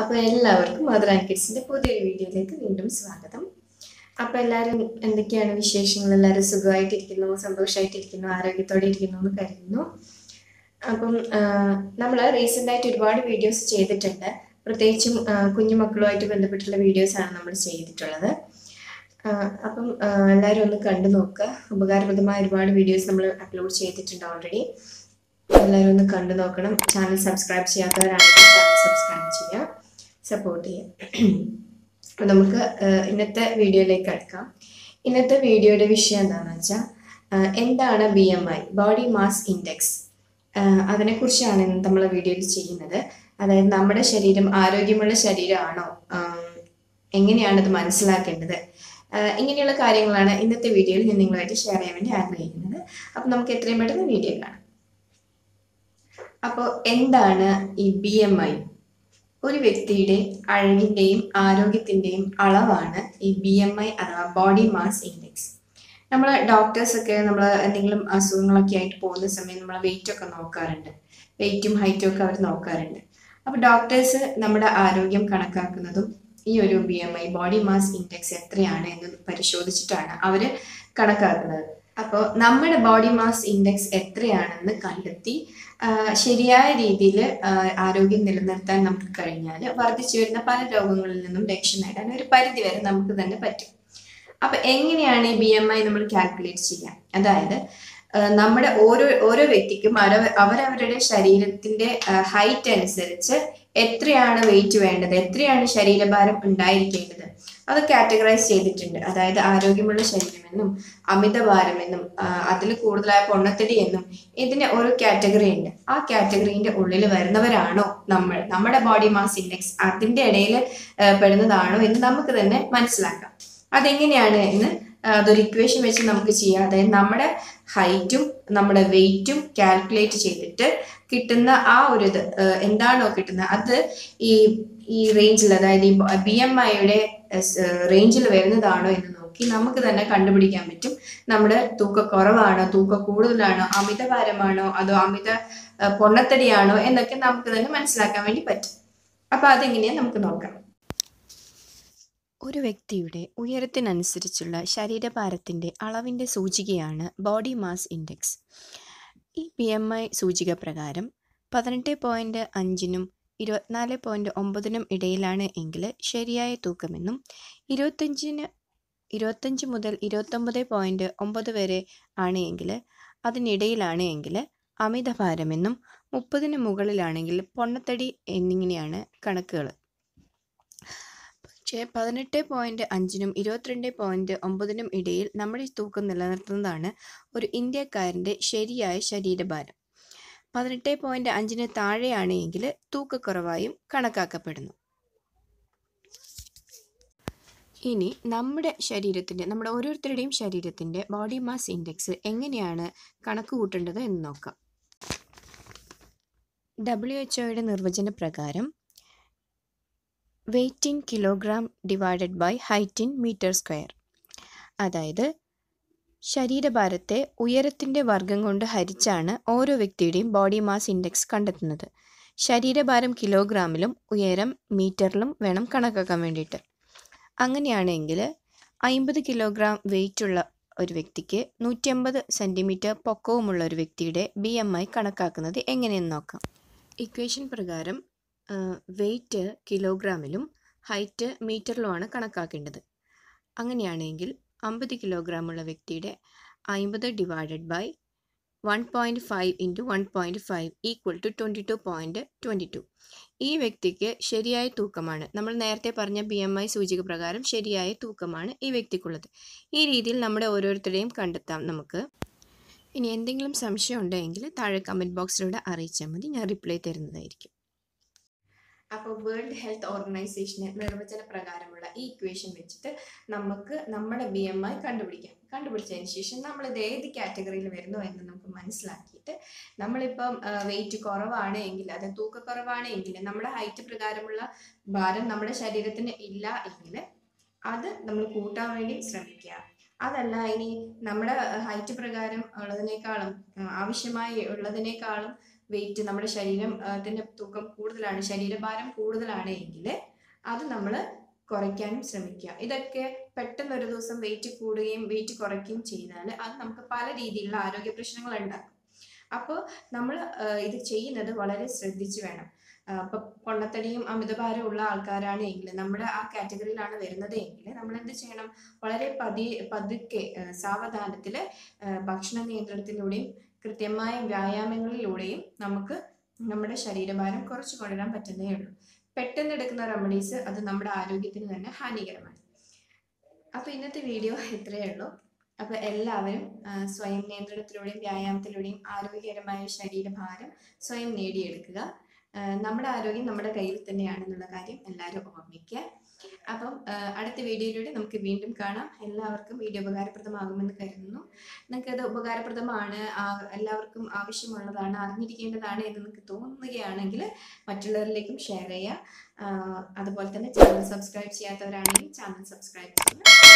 അപ്പോൾ എല്ലാവർക്കും mother and കിഡ്സിൻ്റെ പുതിയൊരു വീഡിയോയിലേക്ക് വീണ്ടും സ്വാഗതം. അപ്പോൾ എല്ലാവരും എന്തൊക്കെയാണ് വിശേഷങ്ങൾ? എല്ലാവരും സുഖമായിട്ടിരിക്കുന്നു, സന്തോഷമായിട്ടിരിക്കുന്നു, ആരോഗ്യത്തോടെ ഇരിക്കുന്നു എന്ന് കരുതുന്നു. അപ്പം നമ്മൾ റീസെൻ്റായിട്ട് ഒരുപാട് വീഡിയോസ് ചെയ്തിട്ടുണ്ട്. പ്രത്യേകിച്ചും കുഞ്ഞുമക്കളുമായിട്ട് ബന്ധപ്പെട്ടുള്ള വീഡിയോസാണ് നമ്മൾ ചെയ്തിട്ടുള്ളത്. അപ്പം എല്ലാവരും ഒന്ന് കണ്ടു നോക്കുക. ഉപകാരപ്രദമായ ഒരുപാട് വീഡിയോസ് നമ്മൾ അപ്ലോഡ് ചെയ്തിട്ടുണ്ട് ഓൾറെഡി. എല്ലാവരും ഒന്ന് കണ്ടു നോക്കണം. ചാനൽ സബ്സ്ക്രൈബ് ചെയ്യാത്തവരാണെങ്കിൽ ചാനൽ സബ്സ്ക്രൈബ് ചെയ്യുക, സപ്പോർട്ട് ചെയ്യുക. അപ്പോൾ നമുക്ക് ഇന്നത്തെ വീഡിയോയിലേക്ക് അടുക്കാം. ഇന്നത്തെ വീഡിയോയുടെ വിഷയം എന്താണെന്ന് വെച്ചാൽ, എന്താണ് BMI, ബോഡി മാസ് ഇൻഡെക്സ്. അതിനെക്കുറിച്ചാണ് ഇന്ന് നമ്മൾ വീഡിയോയിൽ ചെയ്യുന്നത്. അതായത് നമ്മുടെ ശരീരം ആരോഗ്യമുള്ള ശരീരമാണോ, എങ്ങനെയാണത് മനസ്സിലാക്കേണ്ടത്, ഇങ്ങനെയുള്ള കാര്യങ്ങളാണ് ഇന്നത്തെ വീഡിയോയിൽ ഞാൻ നിങ്ങളുമായിട്ട് ഷെയർ ചെയ്യാൻ വേണ്ടി ആഗ്രഹിക്കുന്നത്. അപ്പം നമുക്ക് എത്രയും പെട്ടെന്ന് വീഡിയോ കാണാം. അപ്പോൾ എന്താണ് ഈ BMI? ഒരു വ്യക്തിയുടെ അഴകിൻ്റെയും ആരോഗ്യത്തിൻ്റെയും അളവാണ് ഈ BMI അഥവാ ബോഡി മാസ് ഇൻഡെക്സ്. നമ്മൾ ഡോക്ടേഴ്സൊക്കെ നമ്മൾ എന്തെങ്കിലും അസുഖങ്ങളൊക്കെ ആയിട്ട് പോകുന്ന സമയം നമ്മൾ വെയിറ്റൊക്കെ നോക്കാറുണ്ട്. വെയിറ്റും ഹൈറ്റും ഒക്കെ അവർ നോക്കാറുണ്ട്. അപ്പോൾ ഡോക്ടേഴ്സ് നമ്മുടെ ആരോഗ്യം കണക്കാക്കുന്നതും ഈ ഒരു BMI ബോഡി മാസ് ഇൻഡെക്സ് എത്രയാണ് എന്ന് പരിശോധിച്ചിട്ടാണ് അവർ കണക്കാക്കുന്നത്. അപ്പോൾ നമ്മുടെ ബോഡി മാസ് ഇൻഡെക്സ് എത്രയാണെന്ന് കണ്ടെത്തി ശരിയായ രീതിയിൽ ആരോഗ്യം നിലനിർത്താൻ നമുക്ക് കഴിഞ്ഞാൽ വർദ്ധിച്ചു വരുന്ന പല രോഗങ്ങളിൽ നിന്നും രക്ഷ നേടാൻ ഒരു പരിധി വരെ നമുക്ക് തന്നെ പറ്റും. അപ്പൊ എങ്ങനെയാണ് ഈ BMI നമ്മൾ കാൽക്കുലേറ്റ് ചെയ്യാം? അതായത് നമ്മുടെ ഓരോ വ്യക്തിക്കും അവരവരുടെ ശരീരത്തിന്റെ ഹൈറ്റ് അനുസരിച്ച് എത്രയാണ് വെയിറ്റ് വേണ്ടത്, എത്രയാണ് ശരീരഭാരം ഉണ്ടായിരിക്കേണ്ടത്, അത് കാറ്റഗറൈസ് ചെയ്തിട്ടുണ്ട്. അതായത് ആരോഗ്യമുള്ള ശരീരമെന്നും അമിതഭാരമെന്നും അതിൽ കൂടുതലായ പൊണ്ണത്തടി എന്നും ഇതിന് ഒരു കാറ്റഗറി ഉണ്ട്. ആ കാറ്റഗറീന്റെ ഉള്ളിൽ വരുന്നവരാണോ നമ്മുടെ ബോഡി മാസ് ഇൻഡെക്സ് അതിന്റെ ഇടയിൽ പെടുന്നതാണോ എന്ന് നമുക്ക് തന്നെ മനസ്സിലാക്കാം. അതെങ്ങനെയാണ് എന്ന് അതൊരു ഇക്വേഷൻ വെച്ച് നമുക്ക് ചെയ്യാം. അതായത് നമ്മുടെ ഹൈറ്റും നമ്മുടെ വെയിറ്റും കാൽക്കുലേറ്റ് ചെയ്തിട്ട് കിട്ടുന്ന ആ ഒരു ഇത് എന്താണോ കിട്ടുന്നത് അത് ഈ റേഞ്ചിൽ, അതായത് ഈ BMIയുടെ റേഞ്ചിൽ വരുന്നതാണോ എന്ന് നോക്കി നമുക്ക് തന്നെ കണ്ടുപിടിക്കാൻ പറ്റും. നമ്മുടെ തൂക്ക കുറവാണോ, തൂക്ക കൂടുതലാണോ, അമിതഭാരമാണോ, അതോ അമിത പൊണ്ണത്തടിയാണോ എന്നൊക്കെ നമുക്ക് തന്നെ മനസ്സിലാക്കാൻ വേണ്ടി പറ്റും. അപ്പൊ അതെങ്ങനെയാ നമുക്ക് നോക്കാം. ഒരു വ്യക്തിയുടെ ഉയരത്തിനനുസരിച്ചുള്ള ശരീരഭാരത്തിൻ്റെ അളവിൻ്റെ സൂചികയാണ് ബോഡി മാസ് ഇൻഡെക്സ്. ഈ BMI സൂചിക പ്രകാരം 18.5-നും 24.9-നും ഇടയിലാണ് എങ്കിൽ ശരിയായ തൂക്കമെന്നും, 25 മുതൽ 29.9 വരെ ആണ് എങ്കിൽ അതിനിടയിലാണ് എങ്കിൽ അമിതഭാരമെന്നും, 30-ന് മുകളിലാണെങ്കിൽ പൊണ്ണത്തടി എന്നിങ്ങനെയാണ് കണക്കുകൾ. പക്ഷേ 18.5-നും 22.9-നും ഇടയിൽ നമ്മുടെ തൂക്കം നിലനിർത്തുന്നതാണ് ഒരു ഇന്ത്യക്കാരൻ്റെ ശരിയായ ശരീരഭാരം. 18.5-ന് താഴെയാണ് എങ്കിൽ തൂക്കക്കുറവായും കണക്കാക്കപ്പെടുന്നു. ഇനി നമ്മുടെ ഓരോരുത്തരുടെയും ശരീരത്തിൻ്റെ ബോഡി മാസ് ഇൻഡെക്സ് എങ്ങനെയാണ് കണക്ക് കൂട്ടേണ്ടത് എന്ന് നോക്കാം. WHO നിർവചന പ്രകാരം weight in kilogram divided by height in meter square. അതായത് ശരീരഭാരത്തെ ഉയരത്തിൻ്റെ വർഗം കൊണ്ട് ഹരിച്ചാണ് ഓരോ വ്യക്തിയുടെയും ബോഡി മാസ് ഇൻഡെക്സ് കണ്ടെത്തുന്നത്. ശരീരഭാരം കിലോഗ്രാമിലും ഉയരം മീറ്ററിലും വേണം കണക്കാക്കാൻ വേണ്ടിയിട്ട്. അങ്ങനെയാണെങ്കിൽ 50 കിലോഗ്രാം വെയിറ്റുള്ള ഒരു വ്യക്തിക്ക് 150 സെൻറ്റിമീറ്റർ പൊക്കവുമുള്ള ഒരു വ്യക്തിയുടെ BMI കണക്കാക്കുന്നത് എങ്ങനെയെന്ന് നോക്കാം. ഇക്വേഷൻ പ്രകാരം വെയിറ്റ് കിലോഗ്രാമിലും ഹൈറ്റ് മീറ്ററിലുമാണ് കണക്കാക്കേണ്ടത്. അങ്ങനെയാണെങ്കിൽ 50 കിലോഗ്രാമുള്ള വ്യക്തിയുടെ 50 divided by 1.5 into 1.5 equal to 22.22. ഈ വ്യക്തിക്ക് ശരിയായ തൂക്കമാണ്, നമ്മൾ നേരത്തെ പറഞ്ഞ BMI സൂചിക പ്രകാരം ശരിയായ തൂക്കമാണ് ഈ വ്യക്തിക്കുള്ളത്. ഈ രീതിയിൽ നമ്മുടെ ഓരോരുത്തരെയും കണ്ടെത്താം നമുക്ക്. ഇനി എന്തെങ്കിലും സംശയം ഉണ്ടെങ്കിൽ താഴെ കമൻറ്റ് ബോക്സിലൂടെ അറിയിച്ചാൽ മതി, ഞാൻ റിപ്ലൈ തരുന്നതായിരിക്കും. അപ്പോൾ വേൾഡ് ഹെൽത്ത് ഓർഗനൈസേഷന് നിർവചന പ്രകാരമുള്ള ഈ ഇക്വേഷൻ വെച്ചിട്ട് നമുക്ക് നമ്മുടെ BMI കണ്ടുപിടിച്ചതിന് ശേഷം നമ്മളിത് ഏത് കാറ്റഗറിയിൽ വരുന്നു എന്ന് നമുക്ക് മനസ്സിലാക്കിയിട്ട് നമ്മളിപ്പം വെയിറ്റ് കുറവാണ് എങ്കിൽ, അത് തൂക്കക്കുറവാണ് എങ്കിൽ, നമ്മുടെ ഹൈറ്റ് പ്രകാരമുള്ള ഭാരം നമ്മുടെ ശരീരത്തിന് ഇല്ല എങ്കിൽ അത് നമ്മൾ കൂട്ടാൻ വേണ്ടി ശ്രമിക്കുക. അതല്ല, ഇനി നമ്മുടെ ഹൈറ്റ് പ്രകാരം ഉള്ളതിനേക്കാളും ആവശ്യമായി ഉള്ളതിനേക്കാളും വെയിറ്റ് നമ്മുടെ ശരീരത്തിന്റെ തൂക്കം കൂടുതലാണ്, ശരീരഭാരം കൂടുതലാണ് എങ്കിൽ അത് നമ്മൾ കുറയ്ക്കാനും ശ്രമിക്കുക. ഇതൊക്കെ പെട്ടെന്ന് ഒരു ദിവസം വെയിറ്റ് കൂടുകയും വെയിറ്റ് കുറയ്ക്കുകയും ചെയ്താൽ അത് നമുക്ക് പല രീതിയിലുള്ള ആരോഗ്യ പ്രശ്നങ്ങൾ ഉണ്ടാക്കും. അപ്പോൾ നമ്മൾ ഇത് ചെയ്യുന്നത് വളരെ ശ്രദ്ധിച്ചു വേണം. ഇപ്പൊ പൊണ്ണത്തടിയും അമിതഭാരവും ഉള്ള ആൾക്കാരാണ് എങ്കിൽ, നമ്മുടെ ആ കാറ്റഗറിയിലാണ് വരുന്നത് എങ്കിൽ നമ്മൾ എന്ത് ചെയ്യണം? വളരെ പതുക്കെ സാവധാനത്തില് ഭക്ഷണ നിയന്ത്രണത്തിലൂടെയും കൃത്യമായ വ്യായാമങ്ങളിലൂടെയും നമുക്ക് നമ്മുടെ ശരീരഭാരം കുറച്ച് കൊണ്ടുവരാൻ പറ്റുന്നേ ഉള്ളൂ. പെട്ടെന്ന് എടുക്കുന്ന റെമഡീസ് അത് നമ്മുടെ ആരോഗ്യത്തിന് തന്നെ ഹാനികരമാണ്. അപ്പൊ ഇന്നത്തെ വീഡിയോ ഇത്രയേ ഉള്ളൂ. അപ്പൊ എല്ലാവരും സ്വയം നിയന്ത്രണത്തിലൂടെയും വ്യായാമത്തിലൂടെയും ആരോഗ്യകരമായ ശരീരഭാരം സ്വയം നേടിയെടുക്കുക. നമ്മുടെ ആരോഗ്യം നമ്മുടെ കയ്യിൽ തന്നെയാണെന്നുള്ള കാര്യം എല്ലാവരും ഓർമ്മിക്കുക. അപ്പം അടുത്ത വീഡിയോയിലൂടെ നമുക്ക് വീണ്ടും കാണാം. എല്ലാവർക്കും വീഡിയോ ഉപകാരപ്രദമാകുമെന്ന് കരുതുന്നു. നിങ്ങൾക്ക് അത് ഉപകാരപ്രദമാണ്, എല്ലാവർക്കും ആവശ്യമുള്ളതാണ്, അറിഞ്ഞിരിക്കേണ്ടതാണ് എന്ന് നിങ്ങൾക്ക് തോന്നുകയാണെങ്കിൽ മറ്റുള്ളവരിലേക്കും ഷെയർ ചെയ്യുക. അതുപോലെ തന്നെ ചാനൽ സബ്സ്ക്രൈബ് ചെയ്യാത്തവരാണെങ്കിൽ ചാനൽ സബ്സ്ക്രൈബ് ചെയ്യുക.